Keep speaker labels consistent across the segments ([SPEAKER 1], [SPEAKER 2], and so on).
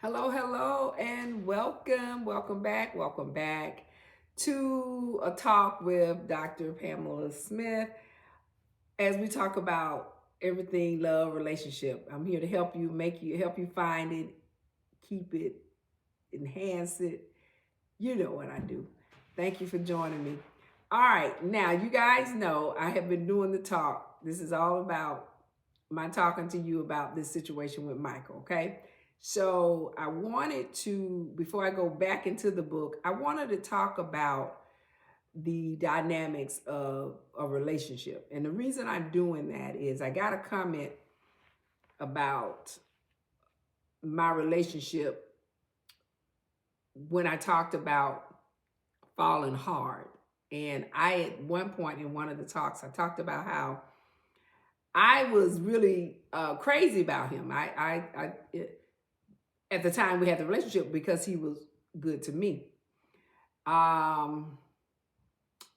[SPEAKER 1] Hello, hello, and welcome, welcome back to a talk with Dr. Pamela Smith as we talk about everything love, relationship. I'm here to help you find it, keep it, enhance it. You know what I do. Thank you for joining me. All right, now you guys know I have been doing the talk. This is all about my talking to you about this situation with Michael, okay? So I wanted to, before I go back into the book, I wanted to talk about the dynamics of a relationship. And the reason I'm doing that is I got a comment about my relationship when I talked about falling hard. And I, at one point in one of the talks, I talked about how I was really crazy about him. At the time we had the relationship because he was good to me. Um,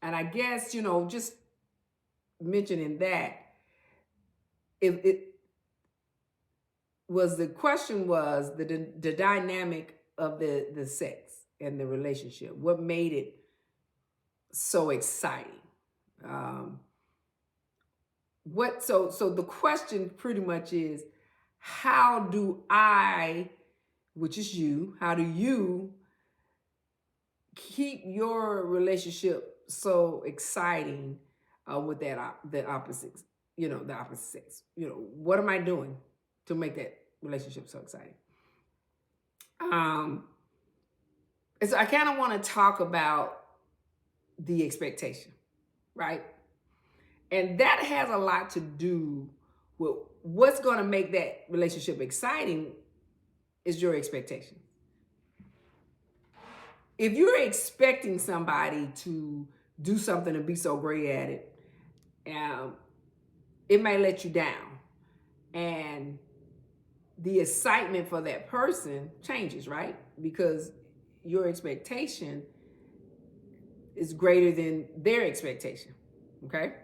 [SPEAKER 1] and I guess just mentioning that, if it was the question was the dynamic of the sex and the relationship, what made it so exciting. Um, so the question pretty much is, how do I, which is you, how do you keep your relationship so exciting with the opposite, the opposite sex? What am I doing to make that relationship so exciting? um and so I kind of want to talk about the expectation, right? And that has a lot to do with what's going to make that relationship exciting is your expectation. If you're expecting somebody to do something and be so great at it, um, it may let you down. And the excitement for that person changes, right? Because your expectation is greater than their expectation. Okay?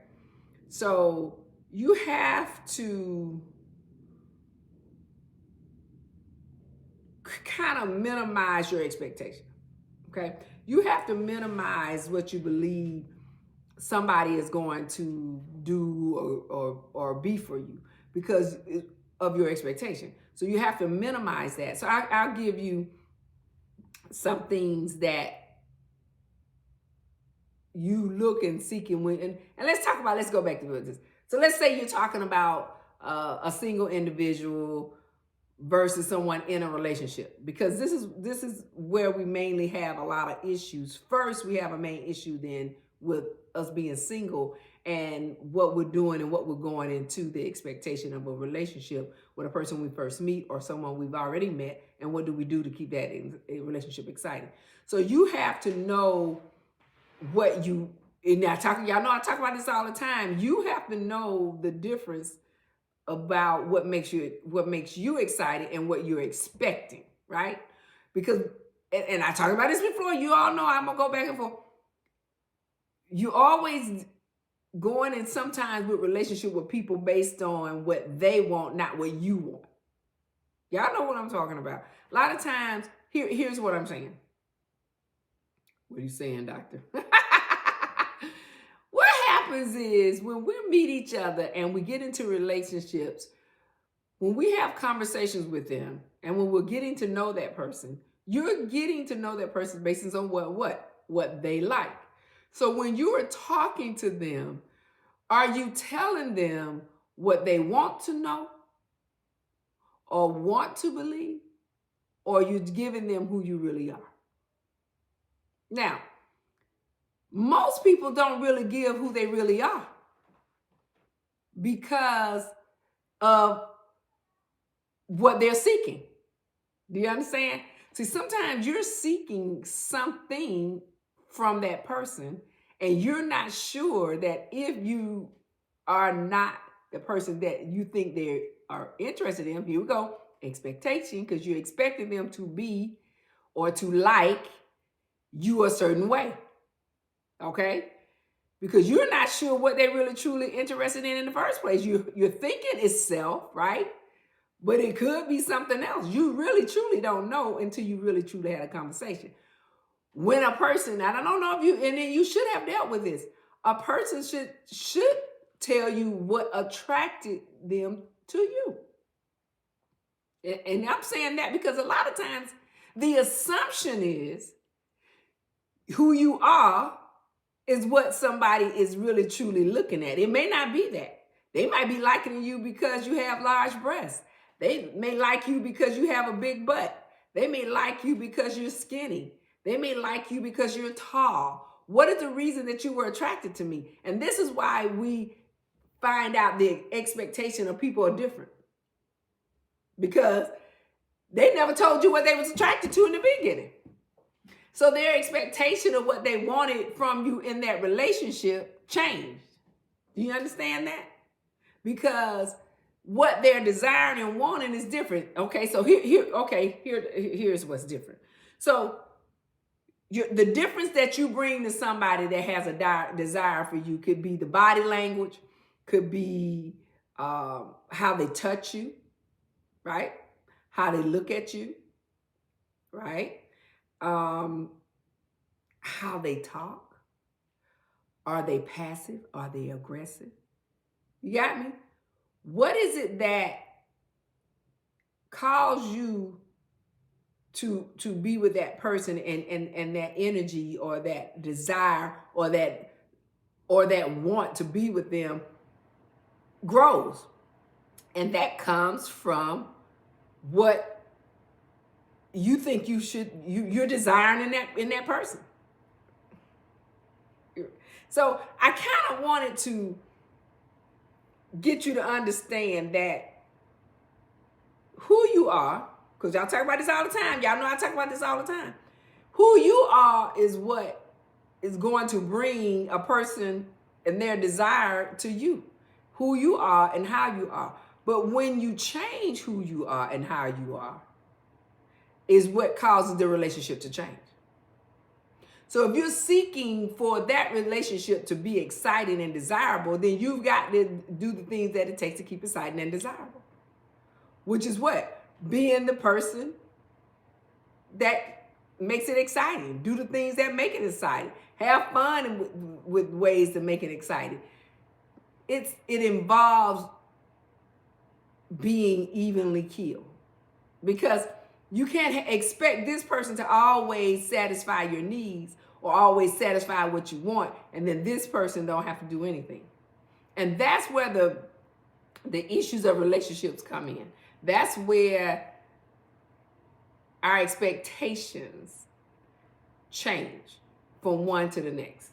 [SPEAKER 1] So you have to kind of minimize your expectation. Okay? You have to minimize what you believe somebody is going to do or be for you because of your expectation. So you have to minimize that. So I'll give you some things that you look and seek and win. And let's go back to this. So let's say you're talking about a single individual versus someone in a relationship, because this is where we mainly have a lot of issues. First, we have a main issue then with us being single and what we're doing and what we're going into the expectation of a relationship with a person we first meet or someone we've already met, and what do we do to keep that relationship exciting. So you have to know what you, and y'all know I talk about this all the time. You have to know the difference about what makes you excited and what you're expecting, right? Because and I talked about this before, you all know I'm gonna go back and forth. You always going in sometimes with relationship with people based on what they want, not what you want. Y'all know what I'm talking about. A lot of times, here's what I'm saying. What are you saying, doctor? What happens is when we meet each other and we get into relationships, when we have conversations with them and when we're getting to know that person, you're getting to know that person based on what they like. So when you are talking to them, are you telling them what they want to know or want to believe, or are you giving them who you really are? Now, most people don't really give who they really are because of what they're seeking. Do you understand? See, sometimes you're seeking something from that person, and you're not sure that if you are not the person that you think they are interested in, here we go, expectation, because you're expecting them to be or to like you a certain way. Okay? Because you're not sure what they're really truly interested in the first place. You're thinking it's self, right? But it could be something else. You really truly don't know until you really truly had a conversation. When a person, and I don't know if you, and then you should have dealt with this, a person should tell you what attracted them to you. And I'm saying that because a lot of times the assumption is who you are is what somebody is really truly looking at. It may not be that. They might be liking you because you have large breasts. They may like you because you have a big butt. They may like you because you're skinny. They may like you because you're tall. What is the reason that you were attracted to me? And this is why we find out the expectation of people are different. Because they never told you what they was attracted to in the beginning. So their expectation of what they wanted from you in that relationship changed. Do you understand that? Because what they're desiring and wanting is different. Okay, so here's what's different. So the difference that you bring to somebody that has a desire for you could be the body language, could be how they touch you, right? How they look at you, right? How they talk. Are they passive? Are they aggressive? You got me? What is it that calls you to be with that person and that energy or that desire or that want to be with them grows? And that comes from what you think you're desiring in that person. So I kind of wanted to get you to understand that who you are, because y'all talk about this all the time. Y'all know I talk about this all the time. Who you are is what is going to bring a person and their desire to you. Who you are and how you are. But when you change who you are and how you are, is what causes the relationship to change. So if you're seeking for that relationship to be exciting and desirable, then you've got to do the things that it takes to keep exciting and desirable. Which is what? Being the person that makes it exciting. Do the things that make it exciting. Have fun with ways to make it exciting. It involves being evenly keeled. Because you can't expect this person to always satisfy your needs or always satisfy what you want, and then this person don't have to do anything. And that's where the issues of relationships come in. That's where our expectations change from one to the next.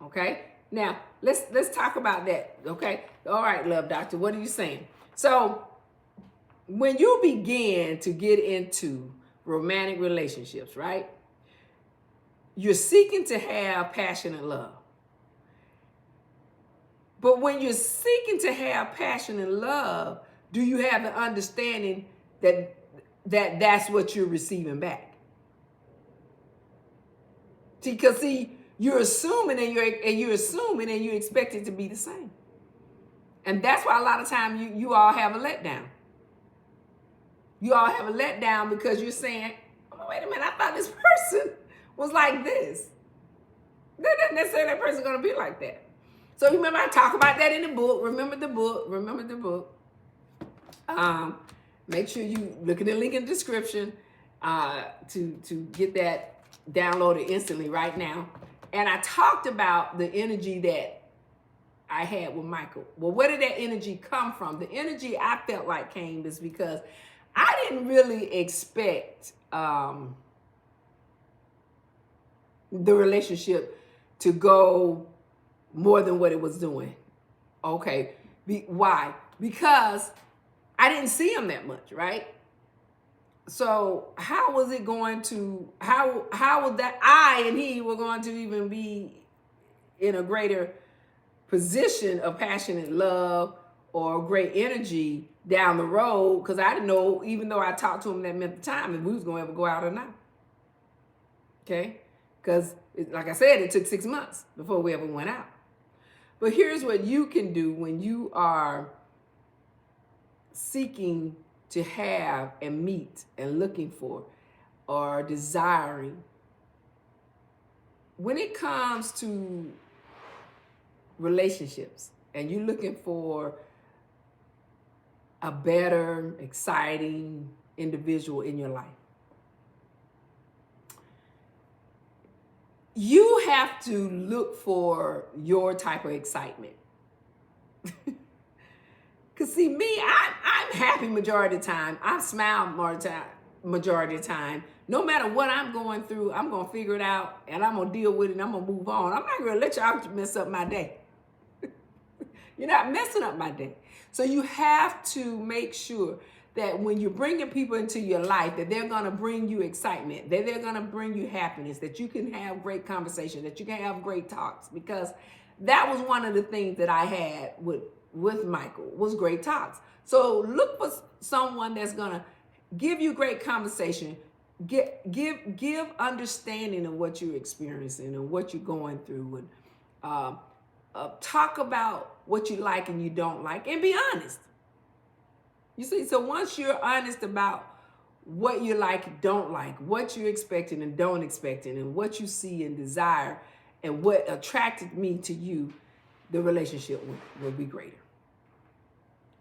[SPEAKER 1] Okay? Now, let's talk about that. Okay? All right, love doctor, what are you saying? So, when you begin to get into romantic relationships, right? You're seeking to have passionate love. But when you're seeking to have passionate love, do you have the understanding that that's what you're receiving back? Because you're assuming and you expect it to be the same. And that's why a lot of times you all have a letdown. You all have a letdown because you're saying, oh, wait a minute, I thought this person was like this. That doesn't necessarily that person's going to be like that. So remember, I talk about that in the book. Remember the book. Make sure you look at the link in the description to get that downloaded instantly right now. And I talked about the energy that I had with Michael. Well, where did that energy come from? The energy I felt like came is because I didn't really expect the relationship to go more than what it was doing. Okay. Why? Because I didn't see him that much, right? So how was it going to, how was that I and he were going to even be in a greater position of passionate love or great energy down the road? Because I didn't know, even though I talked to him that meant the time, if we was going to ever go out or not. Okay? Because, like I said, it took 6 months before we ever went out. But here's what you can do when you are seeking to have and meet and looking for or desiring. When it comes to relationships and you're looking for a better, exciting individual in your life, you have to look for your type of excitement. Because see, me, I'm happy majority of the time. I smile majority of the time. No matter what I'm going through, I'm going to figure it out, and I'm going to deal with it, and I'm going to move on. I'm not going to let y'all mess up my day. You're not messing up my day. So you have to make sure that when you're bringing people into your life, that they're going to bring you excitement, that they're going to bring you happiness, that you can have great conversation, that you can have great talks. Because that was one of the things that I had with Michael, was great talks. So look for someone that's going to give you great conversation, give understanding of what you're experiencing and what you're going through, and talk about what you like and you don't like, and be honest. You see, so once you're honest about what you like, don't like, what you're expecting and don't expecting, and what you see and desire, and what attracted me to you, the relationship will be greater.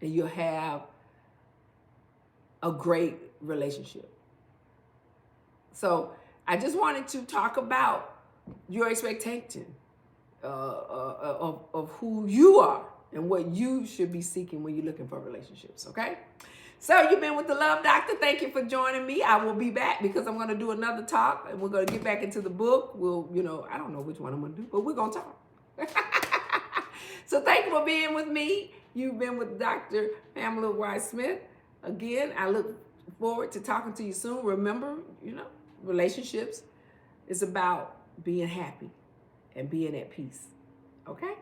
[SPEAKER 1] And you'll have a great relationship. So I just wanted to talk about your expectation of who you are and what you should be seeking when you're looking for relationships, okay? So you've been with the Love Doctor. Thank you for joining me. I will be back because I'm going to do another talk, and we're going to get back into the book. We'll, I don't know which one I'm going to do, but we're going to talk. So thank you for being with me. You've been with Dr. Pamela Wise Smith. Again, I look forward to talking to you soon. Remember, relationships is about being happy and being at peace. Okay?